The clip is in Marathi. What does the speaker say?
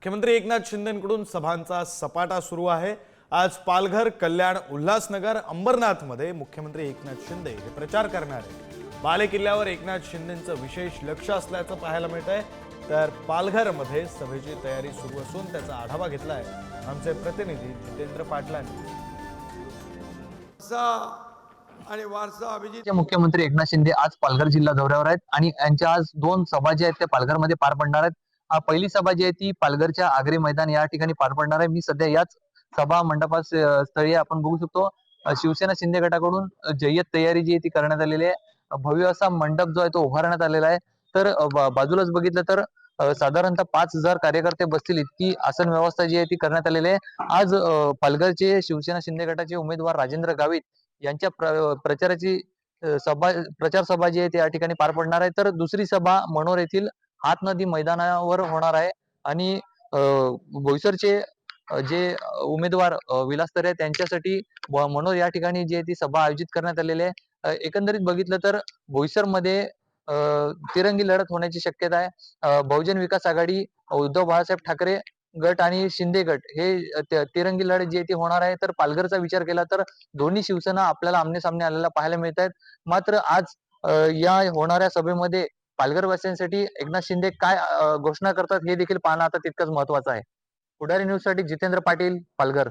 मुख्यमंत्री एकनाथ शिंदेंकडून सभांचा सपाटा सुरू आहे। आज पालघर, कल्याण, उल्हासनगर, अंबरनाथमध्ये मुख्यमंत्री एकनाथ शिंदे हे प्रचार करणार आहेत। बालेकिल्ल्यावर एकनाथ शिंदेंचं विशेष लक्ष असल्याचं पाहायला मिळतंय। तर पालघरमध्ये सभेची तयारी सुरू असून त्याचा आढावा घेतलाय आमचे प्रतिनिधी जितेंद्र पाटलांनी। मुख्यमंत्री एकनाथ शिंदे आज पालघर जिल्हा दौऱ्यावर आहेत आणि यांच्या आज दोन सभा ज्या आहेत त्या पालघरमध्ये पार पडणार आहेत। पहिली सभा जी आहे ती पालघरच्या आगरी मैदान या ठिकाणी पार पडणार आहे। मी सध्या याच सभा मंडपास स्थळी आपण बघू शकतो शिवसेना शिंदे गटाकडून जय्यत तयारी जी आहे ती करण्यात आलेली आहे। भव्य असा मंडप जो आहे तो उभारण्यात आलेला आहे। तर बाजूलाच बघितलं तर साधारणतः 5000 कार्यकर्ते बसतील इतकी आसन व्यवस्था जी आहे ती करण्यात आलेली आहे। आज पालघरचे शिवसेना शिंदे गटाचे उमेदवार राजेंद्र गावित यांच्या प्रचाराची प्रचार सभा जी आहे ती या ठिकाणी पार पडणार आहे। तर दुसरी सभा मनोर येथील हातनदी मैदानावर होणार आहे आणि बोईसरचे जे उमेदवार विलास तरे त्यांच्यासाठी मनोर या ठिकाणी जी आहे ती सभा आयोजित करण्यात आलेली आहे। एकंदरीत बघितलं तर बोईसरमध्ये तिरंगी लढत होण्याची शक्यता आहे। बहुजन विकास आघाडी, उद्धव बाळासाहेब ठाकरे गट आणि शिंदे गट हे तिरंगी लढत जी ती होणार आहे। तर पालघरचा विचार केला तर दोन्ही शिवसेना आपल्याला आमने सामने आलेला पाहायला मिळत आहेत। मात्र आज या होणाऱ्या सभेमध्ये पालघरवासियांसाठी एकनाथ शिंदे काय घोषणा करतात हे देखील पाहणं आता तितकंच महत्वाचं आहे। पुढारी न्यूज साठी जितेंद्र पाटील, पालघर।